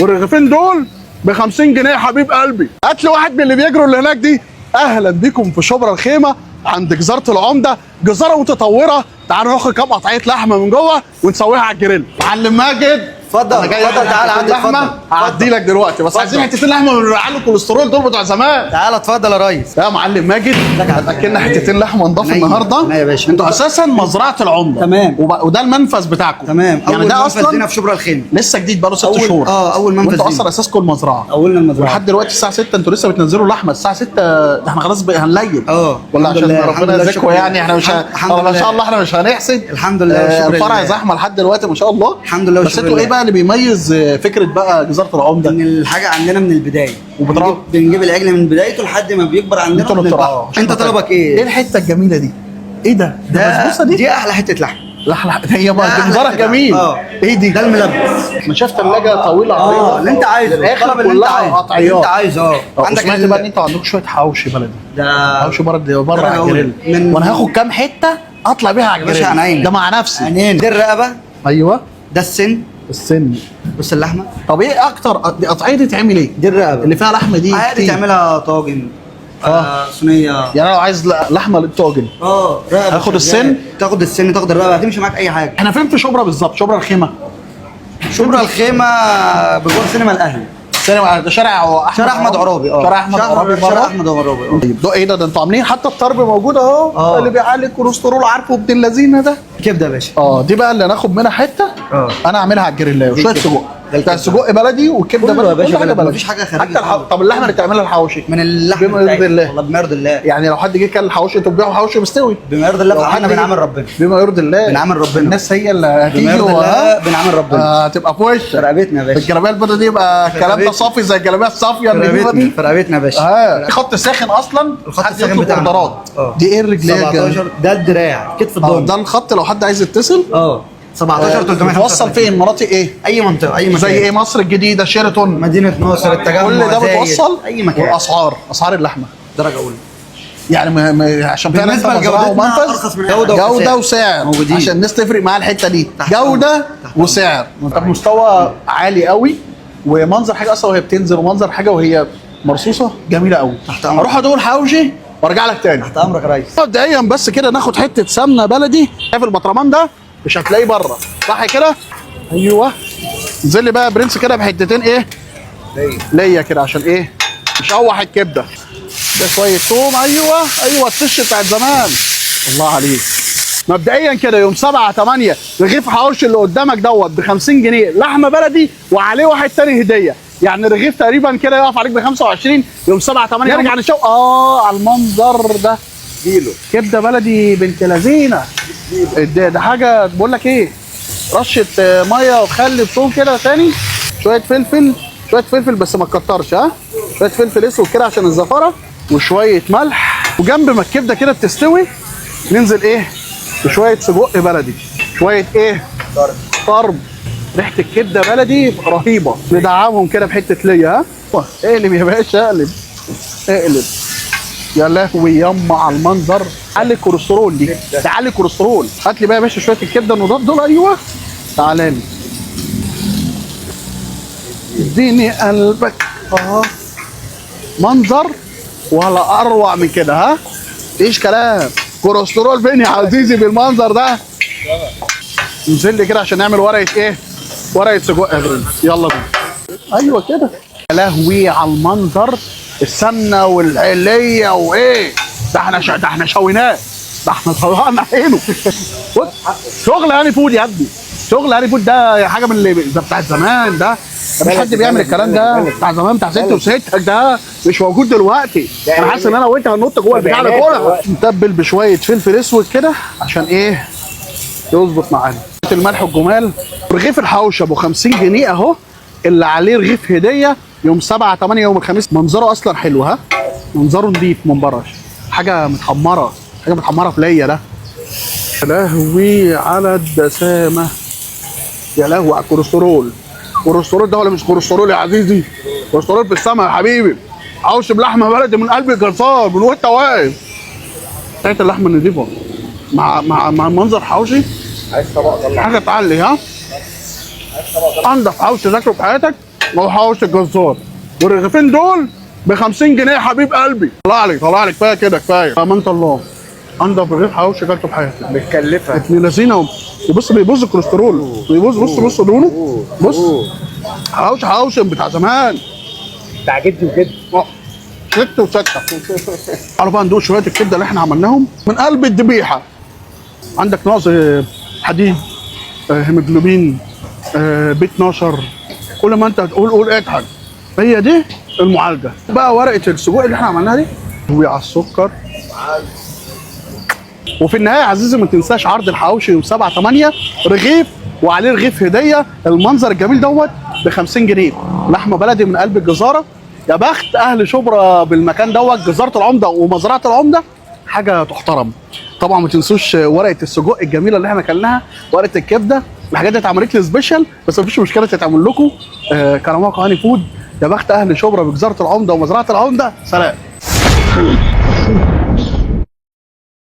والرغيفين دول ب 50 جنيه يا حبيب قلبي. هات لي واحد من اللي بيجروا اللي هناك دي. اهلا بيكم في شبرا الخيمه عند جزاره العمده، جزاره متطوره. تعالوا ناخد كام قطعيه لحمه من جوه ونسويها على الجريل. معلم ماجد اتفضل اتفضل، تعالى عندي اللحمه هعدي لك دلوقتي، بس عايزين حتتين لحمه من اللي علوا الكوليسترول دول بتوع زمان. تعالى اتفضل يا ريس. يا معلم ماجد هتاكلنا حتتين لحمه نضاف النهارده. يا باشا. انتوا اساسا مزرعه العمده. تمام. وده المنفذ بتاعكم. تمام. يعني اول ده منفذ اصلا لينا في شبرا الخيمه، لسه جديد بقاله 6 شهور. اول منفذ وانتوا لينا. اصلا اساسكم المزرعه. اولنا المزرعه لحد دلوقتي الساعه 6 انتوا لسه بتنزلوا لحمه الساعه 6. ده احنا خلاص بقى هنليل. الحمد ولا عشان لله، ربنا الحمد لله، يرزقكم شكرا. يعني احنا مش الحمد ما لله. شاء الله احنا مش هنحسد. الحمد لله وشكرا الفرع لله. زحمه لحد دلوقتي ما شاء الله. الحمد لله بس وشكرا انتوا ايه لله. بقى اللي بيميز فكره بقى جزاره العمده؟ ان الحاجه عندنا من البدايه وبتراعوا. بنجيب العجل من بدايته لحد ما بيكبر عندنا انتوا اللي وبنذبحه. بتراعوا. انت طلبك ايه ايه؟ الحته الجميله دي؟ ايه ده؟ البسبوسه دي؟ دي احلى حته لحم. لا هي ده أحلى منظرها حتة. جميل. ايه دي؟ ده الملبس. انا شايف ثلاجه طويله عريضه. اللي انت عايزه، الاخر الطلب اللي انت كلها عايزه. قطعيات. اللي انت عايزه عندك سمعت بقى ان انتوا عندكم شويه حواوشي بلدي. ده حواوشي بره درجة على أولى. الجريل. وانا هاخد كام حته اطلع بيها على يا باشا الجريل. عينينا. ده مع نفسي. عينين. دي الرقبه، ايوه ده السن، السن. بص اللحمه. طب ايه اكتر قطعيه دي تعمل ايه؟ دي الرقبه اللي فيها لحمه دي عادي كتير. تعملها طاجن، صينيه. يعني انا لو عايز لحمه للطاجن رقبه. هاخد السن؟ تاخد السن، تاخد الرقبه، هتمشي معاك اي حاجه. احنا فين في شبرا بالظبط؟ شبرا الخيمه. شبرا الخيمه بجوار سينما الاهلي. سينما ده شارع احمد عرابي. شارع احمد عرابي شارع بره. احمد عرابي. طيب ده ايه ده انتوا عاملين حتى الطرب موجود اهو. اللي بيعلي الكوليسترول عارفه ابن اللذينه ده. كبده يا باشا. دي بقى اللي هناخد منها حته. انا اعملها على الجريلا وشويه سجق. ده سجق بلدي وكبده كله يا بلدي. باشا كل حاجه بلدي. بلدي. مفيش حاجة خارجي حتى خالص. طب اللحمه اللي تعملها الحواوشي من اللحمه بما يرضي الله. والله بما يرضي الله. يعني لو حد جه كل الحواوشي انتوا بتبيعوا حواوشي مستوي بما يرضي الله، فاحنا بنعمل ربنا. بما يرضي الله. بنعمل ربنا. الناس هي اللي بما هتيجي يرضي الله بنعمل ربنا. هتبقى في وشك. رقبتنا يا باشا. الجلابيه البيضاء دي يبقى الكلام ده صافي زي الجلابيه الصافيه النضيفه دي. في رقبتنا يا باشا. خط ساخن اصلا. الخط حد الساخن يطلب بتاعنا. اوردرات. دي ايه الرجليه 17 ده الدراع، كتف الضهر. ده الخط لو حد عايز يتصل. 17 300. بتوصل فين؟ مناطق ايه؟ اي منطقه، اي مكان. زي ايه؟ مصر الجديده، شيراتون، مدينه ناصر، التجمع، كل ده زايد، بتوصل. اي مكان. والاسعار اللحمه درجه اولى. يعني عشان فعلا انت بالنسبة مزرعه لجودتنا ومنفذ. أرخص من جوده وسعر موجودين. عشان الناس تفرق معاها الحته دي. تحت جوده أمرك. وسعر. طب مستوى عالي قوي، ومنظر حاجه اصلا وهي بتنزل، ومنظر حاجه وهي مرصوصه جميله قوي. تحت أمرك. اروح ادور حواوشي وارجع لك تاني. تحت امرك يا ريس. مبدئيا بس كده ناخد حته سمنه بلدي. شايف البطرمان ده مش هتلاقيه بره، صح كده؟ ايوه. انزل لي بقى برنس كده بحتتين ايه؟ ليا كده عشان ايه؟ نشوح الكبده. ده شويه ثوم. ايوه التش بتاعت زمان. الله عليك. مبدئيا كده يوم 7/8 رغيف حواوشي اللي قدامك دوت ب 50 جنيه لحمه بلدي، وعليه واحد تاني هديه. يعني الرغيف تقريبا كده يقف عليك ب 25. يوم 7/8 نرجع نشوف على المنظر ده. كيلو كبده بلدي بنت لذينه. ده حاجه بقول لك ايه، رشه ميه وخل بثوم كده تاني، شويه فلفل بس ما تكترش. شويه فلفل اسود كده عشان الزفره، وشويه ملح. وجنب ما الكبده كده بتستوي ننزل ايه بشويه سجق بلدي، شويه ايه طرب. ريحه الكبده بلدي رهيبه. ندعمهم كده بحته ليا. اقلب يا باشا، اقلب. يا لهوي يما على المنظر. تعلي الكوليسترول دي، تعلي الكوليسترول. هات لي بقى يا باشا شويه الكبده النضاف دول. ايوه تعالى لي، اديني قلبك. منظر ولا اروع من كده. مفيش كلام. كوليسترول فين يا عزيزي بالمنظر ده؟ انزل لي كده عشان نعمل ورقه ايه؟ ورقه سجق يا برنس. يلا بينا. ايوه كده. يا لهوي على المنظر. السمنه والعليه وايه ده احنا شويناه. ده احنا طلعنا عينه. بص شغل هاني فود يا ابني. شغل هاني فود ده حاجه من اللي ده بتاع زمان. ده مش حد بيعمل الكلام ده. بتاع زمان بتاع ست وستك ده مش موجود دلوقتي. انا حاسس ان انا وانت هننط جوه البتاع ده كله. نتبل بشويه فلفل اسود كده عشان ايه يظبط معانا. الملح والجمال. رغيف الحوشه ابو 50 جنيه اهو، اللي عليه رغيف هديه يوم 7/8 يوم الخميس. منظره اصلا حلو. منظره نضيف من بره. حاجه متحمره في ليا ده. يا لهوي على الدسامه. يا لهوي على الكوليسترول. الكوليسترول ده ولا مش كوليسترول يا عزيزي؟ كوليسترول في السما يا حبيبي. حوش بلحمه بلدي من قلب الجرسان من وانت واقف. بتاعت اللحمه النضيفه مع منظر حوشي. عايز طبق حاجه تعلي. انضف حوشي تاكله في حياتك او حواوشي الجزار. والرغيفين دول ب 50 جنيه يا حبيب قلبي. طلع لي طلع لي، كفايه كده كفايه. امانه الله انضف رغيف حواوشي اكلته في حياتي. متكلفه. ابن لذينه بص بيبوظ الكوليسترول، بيبوظ. بص لونه، بص. حواوشي بتاع زمان بتاع جدي وجدي. ست وستة. تعالوا بقى ندوق شويه الكبده اللي احنا عملناهم من قلب الذبيحه. عندك نقص حديد، هيموجلوبين، بي 12. كل ما انت تقول قول اضحك. هي دي المعالجه. بقى ورقه السجق اللي احنا عملناها دي على السكر. وفي النهايه يا عزيزي ما تنساش عرض الحواوشي يوم 7/8 رغيف وعليه رغيف هديه. المنظر الجميل دوت ب 50 جنيه. لحمه بلدي من قلب الجزاره. يا بخت اهل شبرا بالمكان دوت، جزاره العمده ومزرعه العمده، حاجه تحترم. طبعا ما تنسوش ورقه السجق الجميله اللي احنا اكلناها، ورقه الكبده. الحاجات دي اتعملت لي سبيشال، بس مفيش مشكله تتعمل لكم. كرماكو هاني فود. يا بخت اهل شبرا بجزاره العمده ومزرعه العمده. سلام.